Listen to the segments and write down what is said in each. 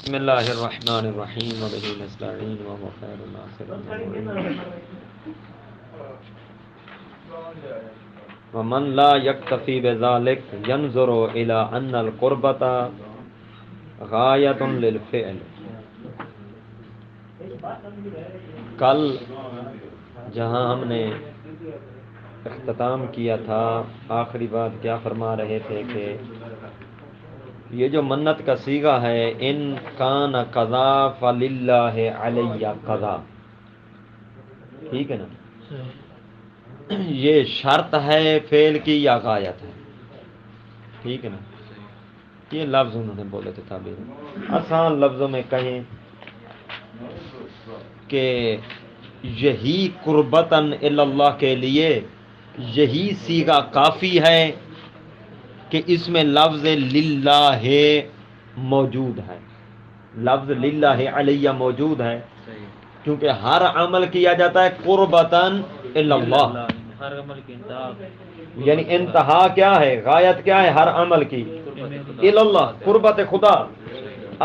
بسم اللہ الرحمن الرحیم وبہ نستعین وهو خیر الناصر ومعین ومن لا یکتفی بذلک ینظر الی ان القربۃ غایۃ للفعل. کل جہاں ہم نے اختتام کیا تھا آخری بات کیا فرما رہے تھے کہ یہ جو منت کا صیغہ ہے ان کان قضا فللہ علی قضا، ٹھیک ہے نا، یہ شرط ہے فعل کی یا غایت ہے، ٹھیک ہے نا. یہ لفظ انہوں نے بولے تھے تعبیر آسان لفظوں میں کہیں کہ یہی قربتاً الی اللہ کے لیے یہی صیغہ کافی ہے کہ اس میں لفظ للہ موجود ہے، لفظ للہ علیہ موجود ہے، کیونکہ ہر عمل کیا جاتا ہے قربتاً الی اللہ، ہر عمل کی انتہا یعنی انتہا کیا ہے، غایت کیا ہے ہر عمل کی، الی اللہ، قربت خدا.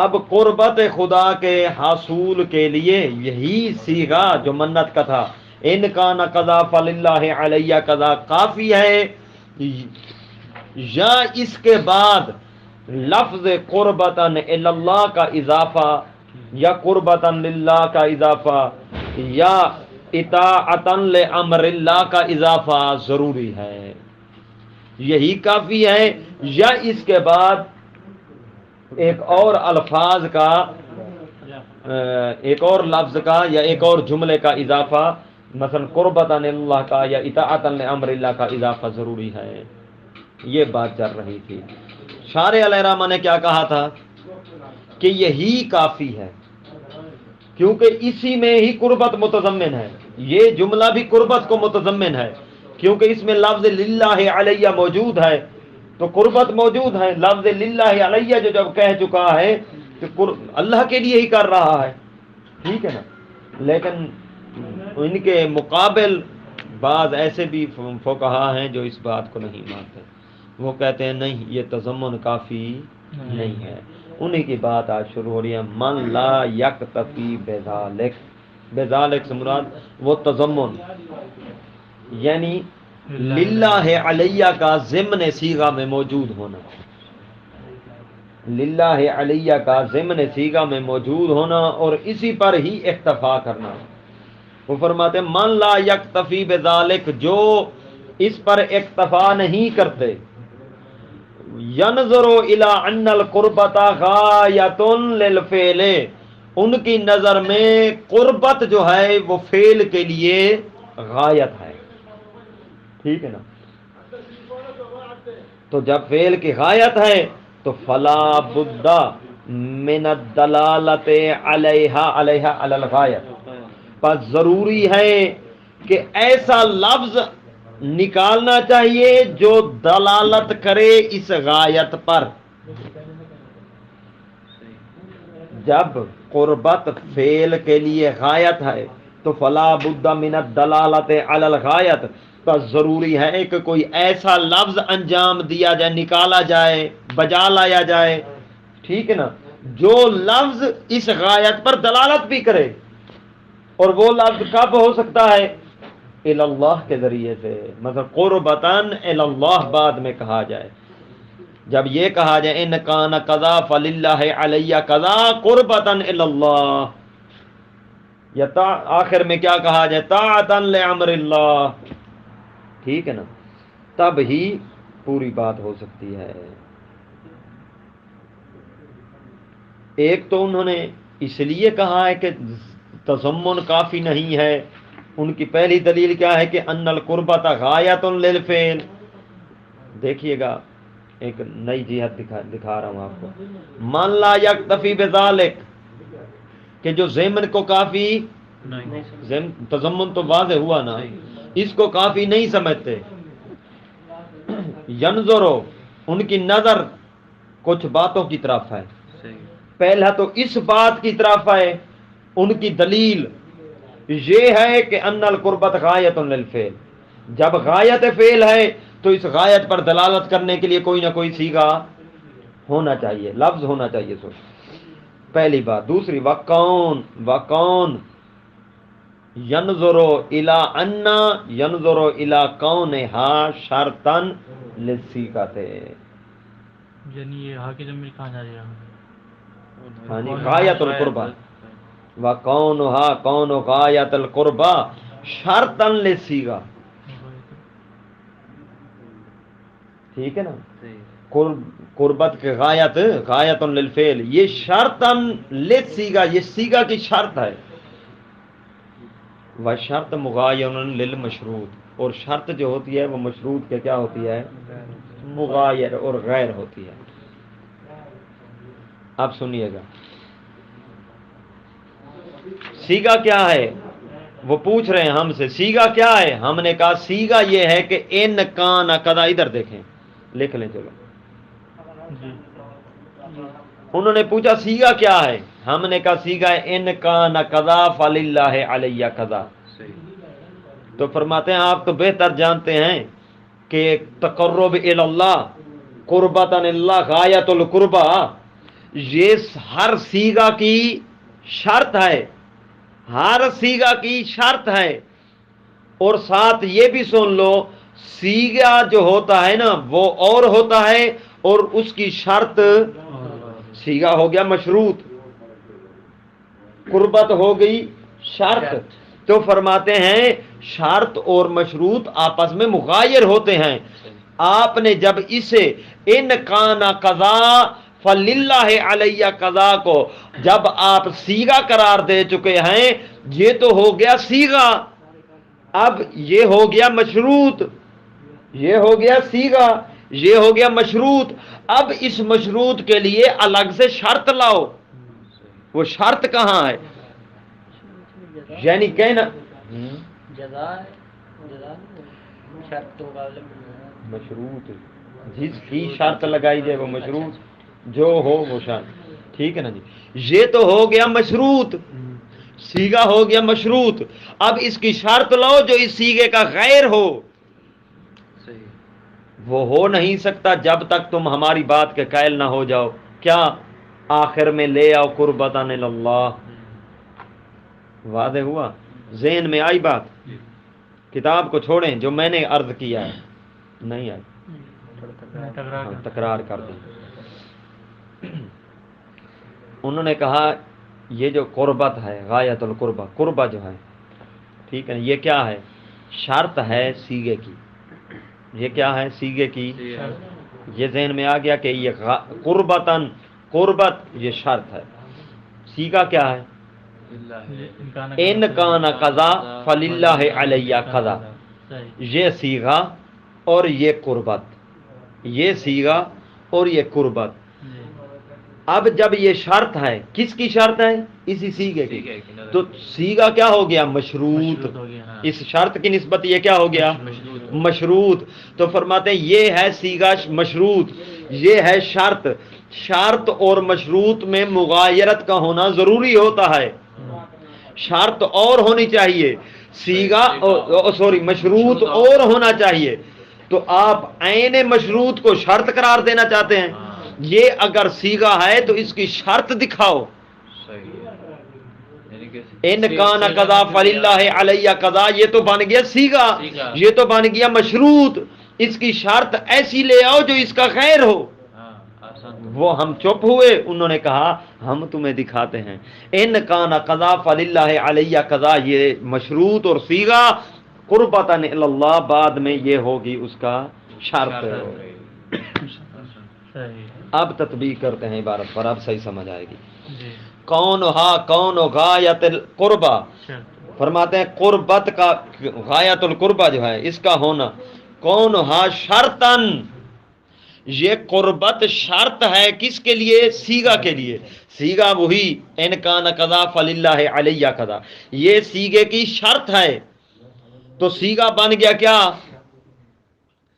اب قربت خدا کے حصول کے لیے یہی صیغہ جو منت کا تھا ان کان قضا فللہ علیہ قضا کافی ہے، یا اس کے بعد لفظ قربتاً الی اللہ کا اضافہ یا قربتاً للہ کا اضافہ یا اطاعتاً لامر اللہ کا اضافہ ضروری ہے. یہی کافی ہے یا اس کے بعد ایک اور الفاظ کا ایک اور لفظ کا یا ایک اور جملے کا اضافہ، مثلا قربتاً اللہ کا یا اطاعتاً لامر اللہ کا اضافہ ضروری ہے. یہ بات چل رہی تھی. شارح علیہ الرحمہ نے کیا کہا تھا کہ یہی کافی ہے کیونکہ اسی میں ہی قربت متضمن ہے، یہ جملہ بھی قربت کو متضمن ہے کیونکہ اس میں لفظ للہ علیہ موجود ہے تو قربت موجود ہے. لفظ للہ علیہ جو جب کہہ چکا ہے کہ اللہ کے لیے ہی کر رہا ہے، ٹھیک ہے نا. لیکن ان کے مقابل بعض ایسے بھی فقہا ہیں جو اس بات کو نہیں مانتے، وہ کہتے ہیں نہیں یہ تضمن کافی نہیں ہے. انہی کی بات آج شروع ہو رہی ہے. من لا یکتفی بذالک، بذالک سے مراد وہ تضمن یعنی للہ علیہ کا ضمن صیغہ میں موجود ہونا، للہ علیہ کا ضمن صیغہ میں موجود ہونا اور اسی پر ہی اکتفا کرنا. وہ فرماتے ہیں من لا یکتفی بذالک، جو اس پر اکتفا نہیں کرتے، ینظر الی ان القربۃ غایۃ للفعل، ان کی نظر میں قربت جو ہے وہ فعل کے لیے غایت ہے، ٹھیک ہے نا. تو جب فعل کی غایت ہے تو فلا بد من الدلالۃ علیہا علی الغایت، پس ضروری ہے کہ ایسا لفظ نکالنا چاہیے جو دلالت کرے اس غایت پر. جب قربت فعل کے لیے غایت ہے تو فلا بد من الدلالۃ علی الغایت، بس ضروری ہے کہ کوئی ایسا لفظ انجام دیا جائے، نکالا جائے، بجا لایا جائے، ٹھیک ہے نا، جو لفظ اس غایت پر دلالت بھی کرے. اور وہ لفظ کب ہو سکتا ہے؟ الی اللہ کے ذریعے سے، مطلب قربتاً الی اللہ بعد میں کہا جائے. جب یہ کہا جائے ان کان قضا فللہ علیہ قضا قربتاً الی اللہ، یا آخر میں کیا کہا جائے طاعتاً لامر اللہ، ٹھیک ہے نا، تب ہی پوری بات ہو سکتی ہے. ایک تو انہوں نے اس لیے کہا ہے کہ تضمن کافی نہیں ہے، ان کی پہلی دلیل کیا ہے کہ ان القربۃ غایۃ للفعل. دیکھیے گا ایک نئی جہت دکھا رہا ہوں آپ کو. من لا یکتفی بذالک، کہ جو ضمن کو کافی، تضمن تو واضح ہوا نا، اس کو کافی نہیں سمجھتے. ینظرو، ان کی نظر کچھ باتوں کی طرف ہے. پہلا تو اس بات کی طرف ہے، ان کی دلیل یہ ہے کہ ان القربت غایۃ للفعل، جب غایت فعل ہے تو اس غایت پر دلالت کرنے کے لیے کوئی نہ کوئی صیغہ ہونا چاہیے، لفظ ہونا چاہیے. پہلی بات. دوسری وکون ینظرو الی ان ینظرو الی کونھا شرطا للصیغۃ. یعنی یہ ہا کی ضمیر کہاں جا رہی ہے؟ ہاں جی غایت القربہ وکونھا کون غایت القربہ شرطا للصیغہ. ٹھیک ہے نا. قربت کے غایت للفعل یہ شرطا للصیغہ یہ صیغہ کی شرط ہے. وشرط مغایر للمشروط اور شرط جو ہوتی ہے وہ مشروط کے کیا ہوتی ہے؟ مغایر اور غیر ہوتی ہے. اب سنیے گا صیغہ کیا ہے. وہ پوچھ رہے ہیں ہم سے صیغہ کیا ہے. ہم نے کہا صیغہ یہ ہے کہ ان کان قضا. ادھر دیکھیں لکھ لیں چلو. انہوں نے پوچھا صیغہ کیا ہے. ہم نے کہا صیغہ ان کان قضا فللہ علیہ قضا. تو فرماتے ہیں آپ تو بہتر جانتے ہیں کہ تقرب الی اللہ قربۃ اللہ غایۃ القربہ یہ ہر صیغہ کی شرط ہے. ہر صیغہ کی شرط ہے. اور ساتھ یہ بھی سن لو صیغہ جو ہوتا ہے نا وہ اور ہوتا ہے اور اس کی شرط صیغہ ہو گیا مشروط قربت ہو گئی شرط. تو فرماتے ہیں شرط اور مشروط آپس میں مغایر ہوتے ہیں. آپ نے جب اسے ان کان قضا فللہ علیہ قضا کو جب آپ صیغہ قرار دے چکے ہیں یہ تو ہو گیا صیغہ. اب یہ ہو گیا مشروط یہ ہو گیا صیغہ یہ ہو گیا مشروط. اب اس مشروط کے لیے الگ سے شرط لاؤ. وہ شرط کہاں ہے؟ یعنی کہنا مشروط جس کی شرط لگائی جائے وہ مشروط جو ہو وہ شرط. ٹھیک ہے نا جی. یہ تو ہو گیا مشروط صیغہ ہو گیا مشروط. اب اس کی شرط لاؤ جو اس صیغے کا غیر ہو. وہ ہو نہیں سکتا جب تک تم ہماری بات کے قائل نہ ہو جاؤ. کیا آخر میں لے آؤ قربتاً اللہ. واضح ہوا؟ ذہن میں آئی بات؟ کتاب کو چھوڑیں جو میں نے عرض کیا ہے. نہیں آئی تکرار کر دیں. انہوں نے کہا یہ جو قربت ہے غایت القربہ قربہ جو ہے ٹھیک ہے یہ کیا ہے؟ شرط ہے صیغے کی. یہ کیا ہے؟ صیغے کی. یہ ذہن میں آ گیا کہ یہ قربتاً قربت یہ شرط ہے. صیغہ کیا ہے؟ ان کان قضا فللہ علیہ قضا. یہ صیغہ اور یہ قربت یہ صیغہ اور یہ قربت. اب جب یہ شرط ہے کس کی شرط ہے؟ اسی صیغے کی. تو صیغہ کیا ہو گیا؟ مشروط. اس شرط کی نسبت یہ کیا ہو گیا؟ مشروط. تو فرماتے ہیں یہ ہے صیغہ مشروط یہ ہے شرط. شرط اور مشروط میں مغایرت کا ہونا ضروری ہوتا ہے. شرط اور ہونی چاہیے صیغہ سوری مشروط اور ہونا چاہیے. تو آپ عین مشروط کو شرط قرار دینا چاہتے ہیں. یہ اگر صیغہ ہے تو اس کی شرط دکھاؤ. ان کان قضا فللہ علیہ قضا یہ تو بن گیا صیغہ یہ تو بن گیا مشروط. اس کی شرط ایسی لے آؤ جو اس کا غیر ہو. وہ ہم چپ ہوئے. انہوں نے کہا ہم تمہیں دکھاتے ہیں. ان کان قضا فللہ علیہ قضا یہ مشروط اور صیغہ قربتاً اللہ بعد میں یہ ہوگی اس کا شرط. اب تطبیق کرتے ہیں عبارت پر اب صحیح سمجھ آئے گی. کون غایت القربہ فرماتے ہیں قربت کا غایت القربہ جو ہے اس کا ہونا کون شرطن یہ قربت شرط ہے کس کے لیے؟ صیغہ کے لیے. صیغہ وہی ان کان قضا فللہ علیہ قضا یہ صیغے کی شرط ہے. تو صیغہ بن گیا کیا؟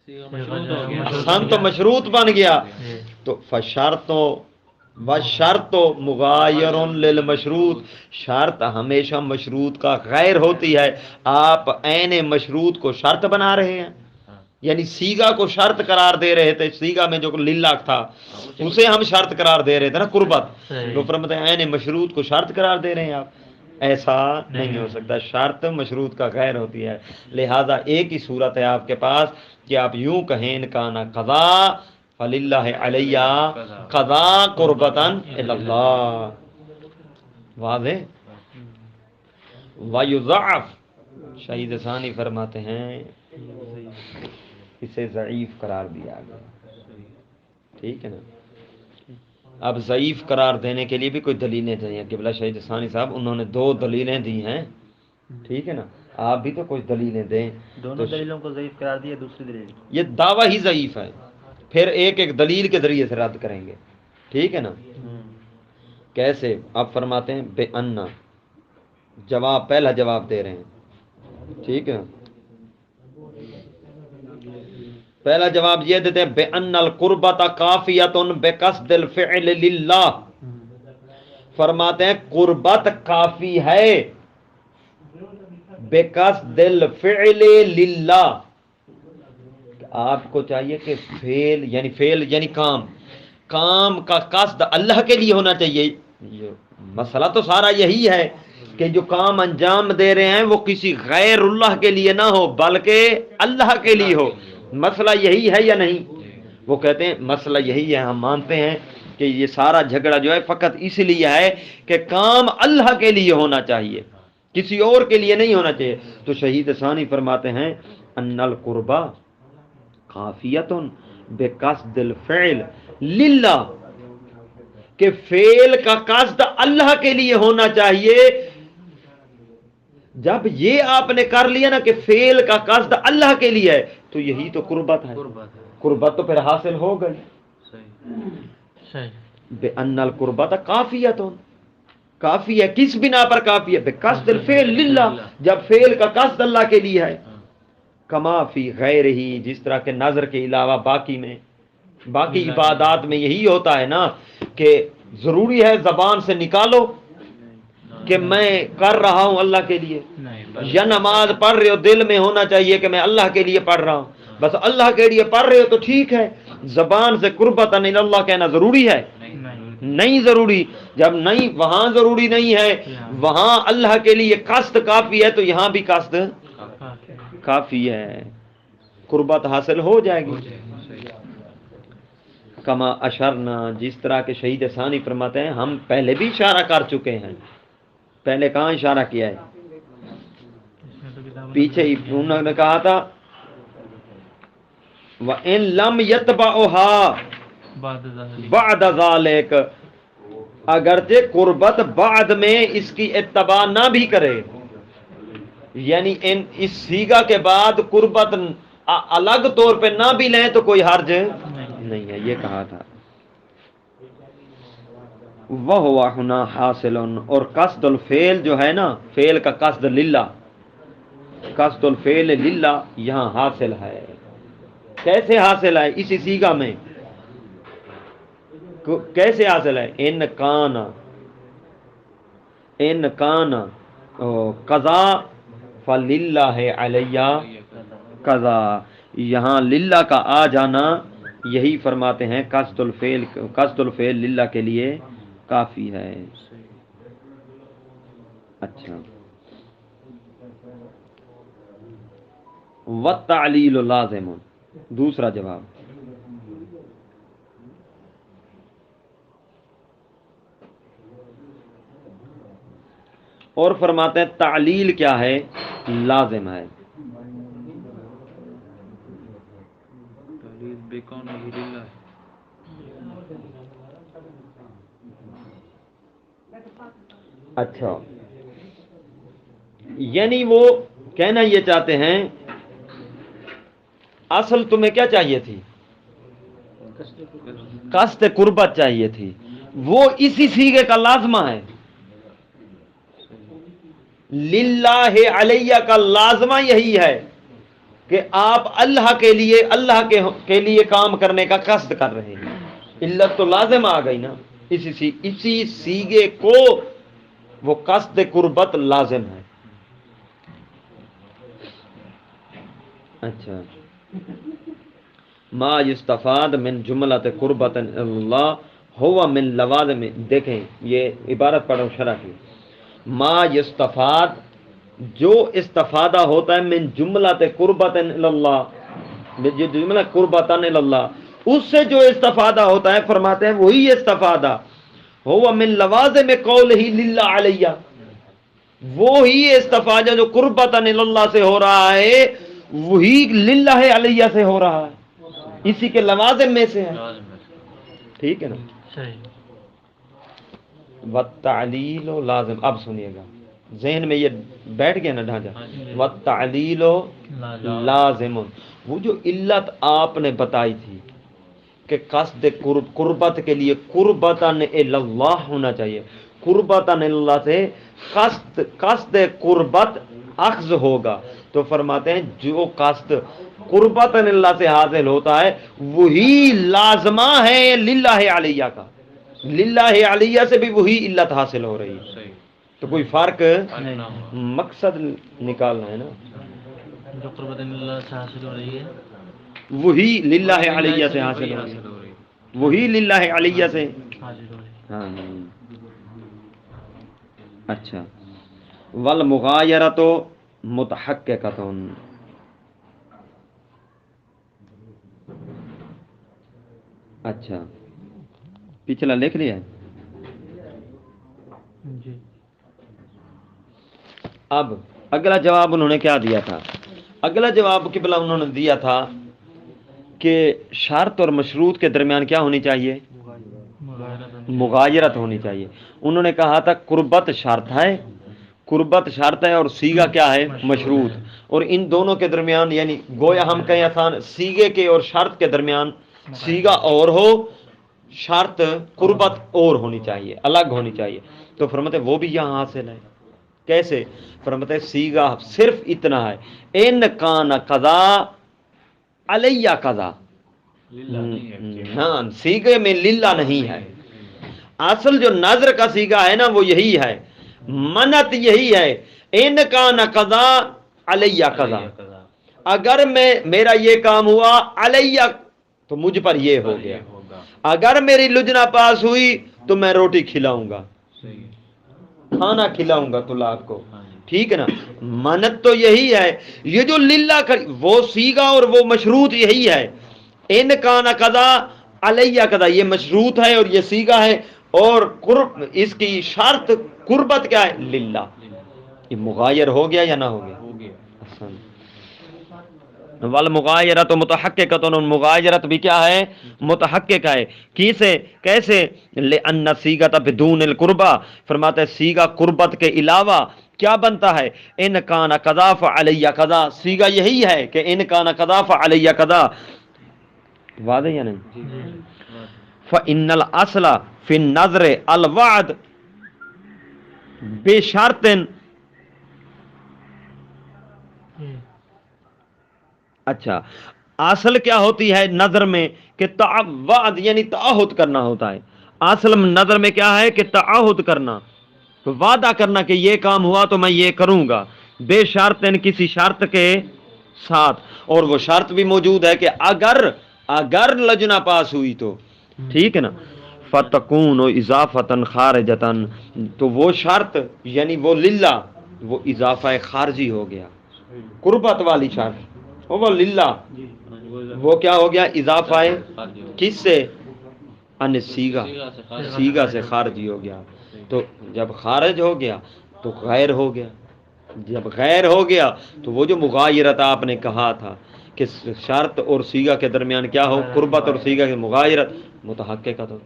احسن تو مشروط بن گیا. تو شرط مغایر للمشروط شرط ہمیشہ مشروط کا غیر ہوتی ہے. آپ عین مشروط کو شرط بنا رہے ہیں یعنی سیگا کو شرط قرار دے رہے تھے، سیگا میں جو للہ تھا اسے ہم شرط قرار دے رہے تھے نا، قربت. صحیح. وہ فرماتے ہیں عین مشروط کو شرط قرار دے رہے ہیں آپ. ایسا نہیں ہو سکتا، شرط مشروط کا غیر ہوتی ہے. لہذا ایک ہی صورت ہے آپ کے پاس کہ آپ یوں کہیں ان کا نا قضا فللہ علیہ قضا قربتاً الی اللہ. واضح. ویضعف، شہید ثانی فرماتے ہیں اسے ضعیف قرار دیا گیا. ٹھیک ہے نا. اب ضعیف قرار دینے کے لیے بھی کوئی دلیلیں چاہیے. قبلہ شہید ثانی صاحب انہوں نے 2 دلیلیں دی ہیں. ٹھیک ہے نا. آپ بھی تو کچھ دلیلیں دیں. دونوں دلیلوں کو ضعیف قرار دیا. دوسری دلیل یہ دعویٰ ہی ضعیف ہے، پھر ایک ایک دلیل کے ذریعے سے رد کریں گے. ٹھیک ہے نا. کیسے؟ آپ فرماتے ہیں بے انا، جواب پہلا جواب دے رہے ہیں. ٹھیک ہے. پہلا جواب یہ دیتے ہیں بے ان القربت کافیۃ بقصد الفعل للہ. فرماتے ہیں قربت کافی ہے بقصد الفعل للہ. آپ کو چاہیے کہ فعل یعنی کام کا قصد اللہ کے لیے ہونا چاہیے. مسئلہ تو سارا یہی ہے کہ جو کام انجام دے رہے ہیں وہ کسی غیر اللہ کے لیے نہ ہو بلکہ اللہ کے لیے ہو. مسئلہ یہی ہے یا نہیں؟ وہ کہتے ہیں مسئلہ یہی ہے. ہم مانتے ہیں کہ یہ سارا جھگڑا جو ہے فقط اس لیے ہے کہ کام اللہ کے لیے ہونا چاہیے، کسی اور کے لیے نہیں ہونا چاہیے. تو شہید ثانی فرماتے ہیں ان القربہ کافیۃ بقصد الفعل للہ، کہ فعل کا قصد اللہ کے لیے ہونا چاہیے. جب یہ آپ نے کر لیا نا کہ فعل کا قصد اللہ کے لیے ہے تو یہی تو قربت ہے. قربت تو پھر حاصل ہو گئی. بے ان القربت کافیۃ، کافی ہے. کس بنا پر کافی ہے؟ بقصد الفعل للہ، جب فعل کا قصد اللہ کے لیے ہے. کما فی غیر ہی، جس طرح کے نظر کے علاوہ باقی عبادات میں یہی ہوتا ہے نا کہ ضروری ہے زبان سے نکالو کہ میں کر رہا ہوں اللہ کے لیے، یا نماز پڑھ رہے ہو دل میں ہونا چاہیے کہ میں اللہ کے لیے پڑھ رہا ہوں. بس اللہ کے لیے پڑھ رہے ہو تو ٹھیک ہے. زبان سے قربت الی اللہ کہنا ضروری ہے؟ نہیں ضروری. جب نہیں وہاں ضروری نہیں ہے، وہاں اللہ کے لیے قصد کافی ہے تو یہاں بھی قصد کافی ہے، قربت حاصل ہو جائے گی. کما اشرنا، جس طرح کے شہید ثانی فرماتے ہیں ہم پہلے بھی اشارہ کر چکے ہیں. پہلے کہاں اشارہ کیا ہے؟ پیچھے ہی انہوں نے کہا تھا وَإِن لَمْ يَتْبَعُهَا بَعْدَ ذَلِكَ، اگرچہ قربت بعد میں اس کی اتباع نہ بھی کرے، یعنی اس سیگا کے بعد قربت الگ طور پہ نہ بھی لیں تو کوئی حرج نہیں ہے. یہ کہا تھا. وَهُوَ هُنَا حاصل، اور قصد الفعل جو ہے نا، فعل کا قصد للہ، قصد الفعل للہ یہاں حاصل ہے. کیسے حاصل ہے؟ اسی سیگا میں کیسے حاصل ہے؟ ان کان قضا فللہ علیہ قضا. یہاں للہ کا آ جانا یہی فرماتے ہیں قصد الفعل للہ کے لیے کافی ہے. اچھا. والتعلیل لازم، دوسرا جواب. اور فرماتے ہیں تعلیل کیا ہے؟ لازم ہے. اچھا، یعنی وہ کہنا یہ چاہتے ہیں اصل تمہیں کیا چاہیے تھی؟ قصد قربت چاہیے تھی. وہ اسی سیغے کا لازمہ ہے. للہ علیہ کا لازمہ یہی ہے کہ آپ اللہ کے لیے کام کرنے کا قصد کر رہے ہیں. علت تو لازم آ گئی نا. اسی سیغے کو وہ قصد قربت لازم ہے. اچھا. ما یستفاد من جملۃ قربۃ اللہ ہوا من لوازم، دیکھیں یہ عبارت پڑھو شرح کی، ما یستفاد جو استفادہ ہوتا ہے من جملۃ قربۃ اللہ، جو جملہ قربۃ اللہ اس سے جو استفادہ ہوتا ہے فرماتے ہیں وہی استفادہ ہوا من لوازم قولہ للہ علیہ، وہی استفادہ جو قربۃ اللہ سے ہو رہا ہے وہی للہ علیہ سے ہو رہا ہے، اسی کے لوازم میں سے ہے، ٹھیک ہے نا۔ صحیح۔ والتعلیل لازم، اب سنیے گا ذہن میں یہ بیٹھ گیا نا ڈھانچہ، والتعلیل لازم، وہ جو علت آپ نے بتائی تھی کہ قصد قربت کے لیے قربتاً اللہ ہونا چاہیے، قربتاً اللہ سے قصد قربت اخذ ہوگا، تو فرماتے ہیں جو قصد قربتاً اللہ سے حاصل ہوتا ہے وہی لازمہ ہے للہ علیہ کا، للہ علیہ سے بھی وہی علت حاصل ہو رہی ہے، تو کوئی فرق مقصد نکالنا ہے نا، جو قربت اللہ سے حاصل ہو رہی ہے وہی للہ علیہ سے حاصل ہو رہی ہے، وہی للہ علیہ سے حاصل ہو رہی ہے۔ ہاں اچھا، والمغایرۃ متحققۃ، اچھا پچھلا لکھ لیا ہے۔ جی اب اگلا جواب انہوں نے کیا دیا تھا؟ اگلا جواب قبلہ انہوں نے دیا تھا کہ شرط اور مشروط کے درمیان کیا ہونی چاہیے؟ مغایرت ہونی چاہیے۔ انہوں نے کہا تھا قربت شرط ہے، قربت شرط ہے اور سیگا کیا ہے؟ مشروط، اور ان دونوں کے درمیان یعنی گویا ہم کہیں آسان سیگے کے اور شرط کے درمیان سیگا اور ہو، شرط قربت اور ہونی چاہیے، الگ ہونی چاہیے، تو فرماتے وہ بھی یہاں حاصل ہے۔ کیسے؟ فرماتے سیگا صرف اتنا ہے، ان کان قضا علیہ قضا، ہاں سیگے میں للہ نہیں ہے، اصل جو نظر کا سیگا ہے نا وہ یہی ہے، منت یہی ہے، ان کان قضا علیہ قضا، اگر میرا یہ کام ہوا علیہ تو مجھ پر یہ ہو گیا، اگر میری لجنا پاس ہوئی تو میں روٹی کھلاؤں گا، کھانا کھلاؤں گا طلاق کو، ٹھیک ہے نا۔ منت تو یہی ہے، یہ جو للہ وہ سیگا اور وہ مشروط یہی ہے، ان کان قضا علیہ قضا، یہ مشروط ہے اور یہ سیگا ہے، اور قرب اس کی شرط قربت کیا ہے؟ للہ۔ یہ مغایر ہو گیا یا نہ ہو گیا؟ والمغایرۃ متحققۃ، مغایرت بھی کیا ہے؟ متحقق ہے۔ کیسے؟ لأن صیغۃ بدون القربہ، فرماتے ہیں سیگا قربت کے علاوہ کیا بنتا ہے؟ ان کان قضا فعلیہ قضا، سیگا یہی ہے کہ ان کان قضا فعلیہ قضا، واضح یا نہیں؟ فإن الاصل فی النظر الوعد بشرط، اچھا اصل کیا ہوتی ہے نظر میں کہ وعد یعنی تعہد کرنا ہوتا ہے، اصل نظر میں کیا ہے کہ تعہد کرنا، وعدہ کرنا کہ یہ کام ہوا تو میں یہ کروں گا، بے شرط کسی شرط کے ساتھ، اور وہ شرط بھی موجود ہے کہ اگر لجنا پاس ہوئی تو، ٹھیک ہے نا۔ فتکون اضافۃ خارجۃ، تو وہ شرط یعنی وہ للہ وہ اضافہ خارجی ہو گیا، قربت والی شرط وہ للہ وہ کیا ہو گیا؟ اضافہ کس سے؟ ان سیگا، سیگا سے خارجی ہو گیا، تو جب خارج ہو گیا تو غیر ہو گیا، جب غیر ہو گیا تو وہ جو مغایرت آپ نے کہا تھا کہ شرط اور سیگا کے درمیان کیا ہو؟ قربت اور سیگا کی مغایرت متحقق ہو،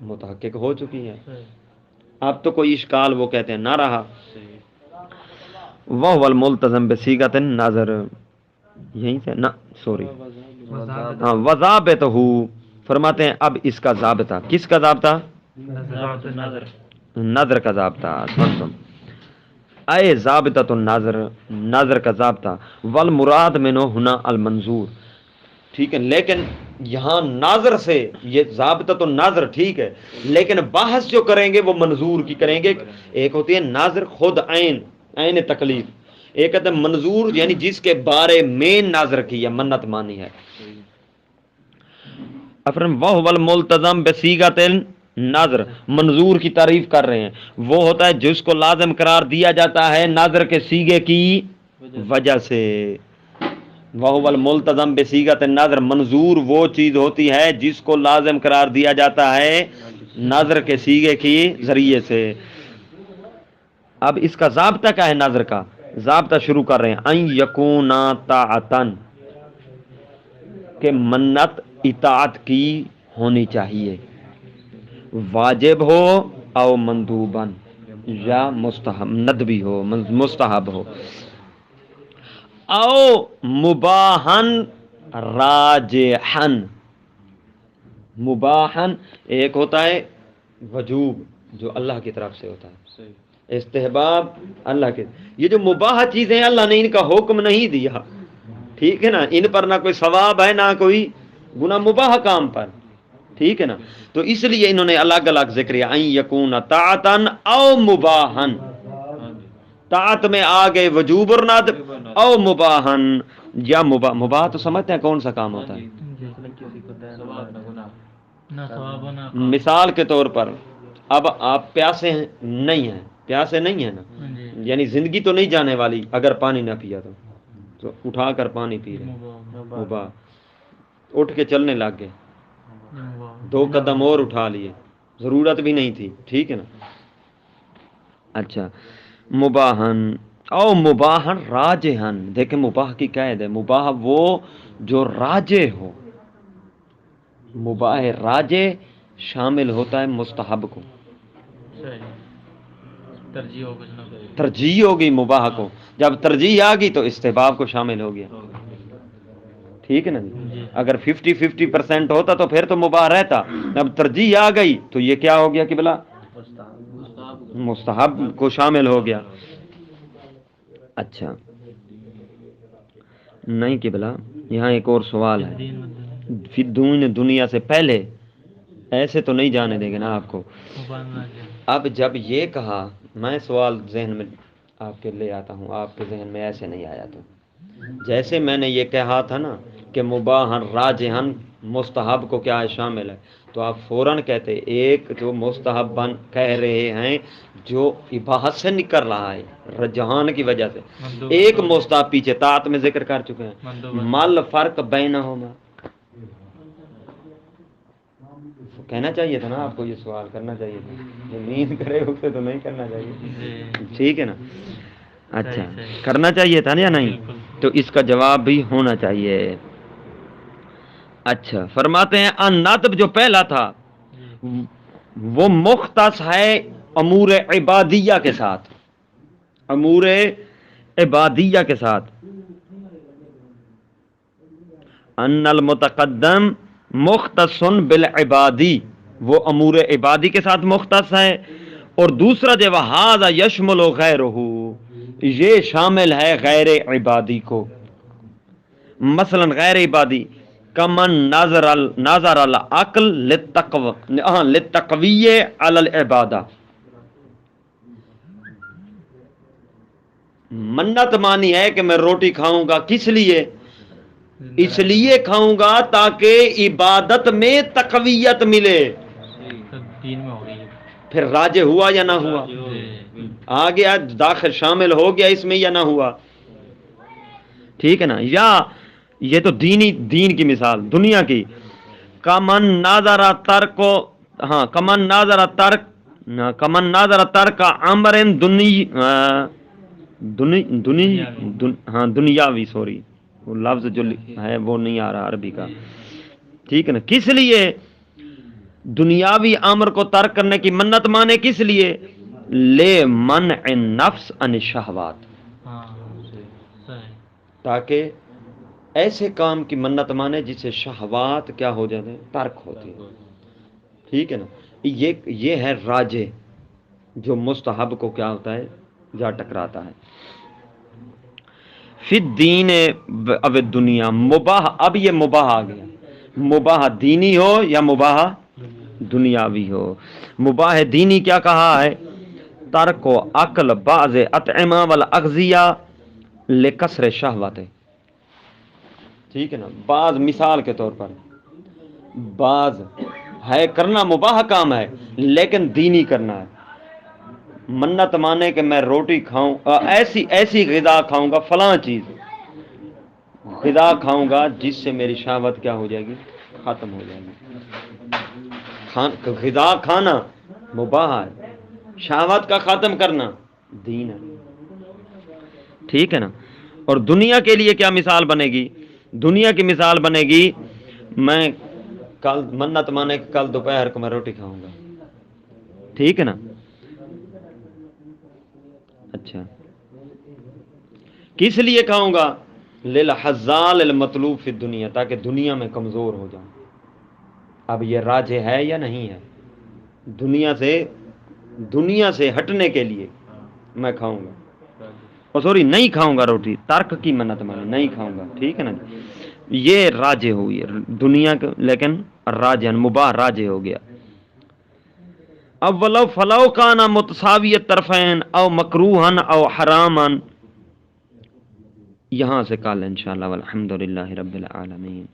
متحقق ہو چکی ہے، اب تو کوئی اشکال وہ کہتے ہیں نہ رہا۔ وَهُوَ الْمُلْتَزَمُ بِصِيغَةِ النَّظْرِ، یہیں سے نہ سوری وَضَابِطُهُ، فرماتے ہیں اب اس کا ضابطہ، کس کا ضابطہ؟ نظر کا ضابطہ، سن اے ضابطۃ النظر، نظر کا ضابطہ، والمراد منہ ہنا المنظور، ٹھیک ہے، لیکن یہاں ناظر سے یہ ضابطۃ النظر ٹھیک ہے، لیکن بحث جو کریں گے وہ منظور کی کریں گے، ایک ہوتی ہے ناظر خود عین تکلیف، ایک کہتے ہیں منظور یعنی جس کے بارے میں نظر کی یا منت مانی ہے. افرم وَهُوَ الْمُلْتَزَمُ بِصِيغَةِ النَّذْرِ منظور کی تعریف کر رہے ہیں وہ ہوتا ہے جس کو لازم قرار دیا جاتا ہے نظر کے سیغے کی وجہ سے. وَهُوَ الْمُلْتَزَمُ بِصِيغَةِ النَّذْرِ منظور وہ چیز ہوتی ہے جس کو لازم قرار دیا جاتا ہے نظر کے سیغے کی ذریعے سے. اب اس کا ضابطہ کیا ہے؟ نظر کا ضابطہ شروع کر رہے ہیں ان یکونا طاعتن کہ منت اطاعت کی ہونی چاہیے، واجب ہو او مندوبن یا مستحب ندبی ہو مستحب ہو، او مباحن راجحن. مباحن ایک ہوتا ہے وجوب جو اللہ کی طرف سے ہوتا ہے، استحباب اللہ کے. یہ جو مباح چیزیں اللہ نے ان کا حکم نہیں دیا، ٹھیک ہے نا، ان پر نہ کوئی ثواب ہے نہ کوئی گناہ، مباح کام پر، ٹھیک ہے نا. تو اس لیے انہوں نے الگ الگ ذکر کیا ان یکون طاعتن او مباحن. طاعت میں آگے وجوب اور ندب او مباحن یا مباح تو سمجھتے ہیں کون سا کام ہوتا ہے؟ جی نہ ثواب و نہ مثال کے طور پر اب آپ پیاسے نہیں ہیں، پیاسے نہیں ہیں نا، جی یعنی زندگی تو نہیں جانے والی اگر پانی نہ پیا تو اٹھا کر پانی پی رہے، مباح. اٹھ کے چلنے لگ گئے، 2 قدم اور اٹھا لیے، ضرورت بھی نہیں تھی، ٹھیک ہے نا. اچھا مباحن او مباحن راجحن. دیکھیں مباح کی قید ہے، مباح وہ جو راجح ہو. مباح راجح شامل ہوتا ہے مستحب کو، ترجیح ہو کچھ نہ کچھ. ترجیح ہوگی مباح کو، جب ترجیح آ گئی تو استحباب کو شامل ہو گیا، ٹھیک ہے نا. جی اگر 50-50% ہوتا تو پھر تو مباح رہتا، جب ترجیح آ گئی تو یہ کیا ہو گیا کہ بلا مستحب کو شامل ہو گیا. اچھا نہیں کہ بلا یہاں ایک اور سوال ہے، دین مدد فی دنیا سے پہلے ایسے تو نہیں جانے دیں گے نا آپ کو. مبانا اب جب یہ کہا، میں سوال ذہن میں آپ کے لے آتا ہوں، آپ کے ذہن میں ایسے نہیں آیا تو جیسے میں نے یہ کہا تھا نا کہ مباحن راجحن مستحب کو کیا ہے شامل ہے، تو آپ فوراً کہتے ایک جو مستحب کہہ رہے ہیں جو اباحت سے نکل رہا ہے رجحان کی وجہ سے، ایک مستحب پیچھے طاعت میں ذکر کر چکے ہیں. مل فرق بینہما، کہنا چاہیے تھا نا آپ کو، یہ سوال کرنا چاہیے تھا، جو نیند کرے اسے تو نہیں کرنا چاہیے، ٹھیک ہے نا. اچھا کرنا چاہیے تھا یا نہیں؟ تو اس کا جواب بھی ہونا چاہیے. اچھا فرماتے ہیں النطب جو پہلا تھا وہ مختص ہے امور عبادیہ کے ساتھ، امور عبادیہ کے ساتھ. ان المتقدم مختص بالعبادی، وہ امور عبادی کے ساتھ مختص ہے. اور دوسرا جو وہذا یشمل غیرہ، یہ شامل ہے غیر عبادی کو. مثلا غیر عبادی کمن نظر العقل للتقوی علی العبادہ. منت مانی ہے کہ میں روٹی کھاؤں گا، کس لیے؟ اس لیے کھاؤں گا تاکہ عبادت میں تقویت ملے. دین میں ہو گئی ہے. پھر راجع ہوا یا نہ ہوا؟ آ گیا داخل شامل ہو گیا اس میں یا نہ ہوا، ٹھیک ہے نا. یا یہ تو دین کی مثال دنیا کی، کمن ناظر ترک، ہاں کمن ناظر ترک امر دنیاوی، سوری وہ لفظ جو ہے وہ نہیں آ رہا عربی کا، ٹھیک ہے نا. کس لیے دنیاوی امر کو ترک کرنے کی منت مانے؟ کس لیے؟ لے منع النفس عن الشہوات، تاکہ ایسے کام کی منت مانے جس سے شہوات کیا ہو جاتے ہیں، ترک ہوتی ہیں، ٹھیک ہے نا. یہ ہے راجے جو مستحب کو کیا ہوتا ہے، جا ٹکراتا ہے. فی الدین اب دنیا مباح، اب یہ مباح آ گیا، مباح دینی ہو یا مباح دنیاوی ہو. مباح دینی کیا کہا ہے؟ ترک و عقل بعض اطعمہ والاغذیہ لکسر شہوت ہے، ٹھیک ہے نا، بعض مثال کے طور پر بعض ہے کرنا مباح کام ہے لیکن دینی کرنا ہے، منت مانے کہ میں روٹی کھاؤں ایسی غذا کھاؤں گا، فلاں چیز غذا کھاؤں گا جس سے میری شہوت کیا ہو جائے گی، ختم ہو جائے گی۔ غذا کھانا مباح ہے، شہوت کا ختم کرنا دین ہے، ٹھیک ہے نا۔ اور دنیا کے لیے کیا مثال بنے گی؟ دنیا کی مثال بنے گی میں کل منت مانے کہ کل دوپہر کو میں روٹی کھاؤں گا، ٹھیک ہے نا۔ اچھا کس لیے کھاؤں گا؟ للحزال المطلوب فی الدنیا، تاکہ دنیا میں کمزور ہو جاؤں۔ اب یہ راجے ہے یا نہیں ہے؟ دنیا سے ہٹنے کے لیے میں کھاؤں گا، اور سوری نہیں کھاؤں گا روٹی، ترک کی منت مانے نہیں کھاؤں گا، ٹھیک ہے نا جی۔ یہ راجے ہوئی دنیا کا، لیکن راجن مباح راجے ہو گیا۔ اب ولو فلو کانا متساوی طرفین او مکروہن او حرامن، یہاں سے کال انشاءاللہ والحمدللہ رب العالمین۔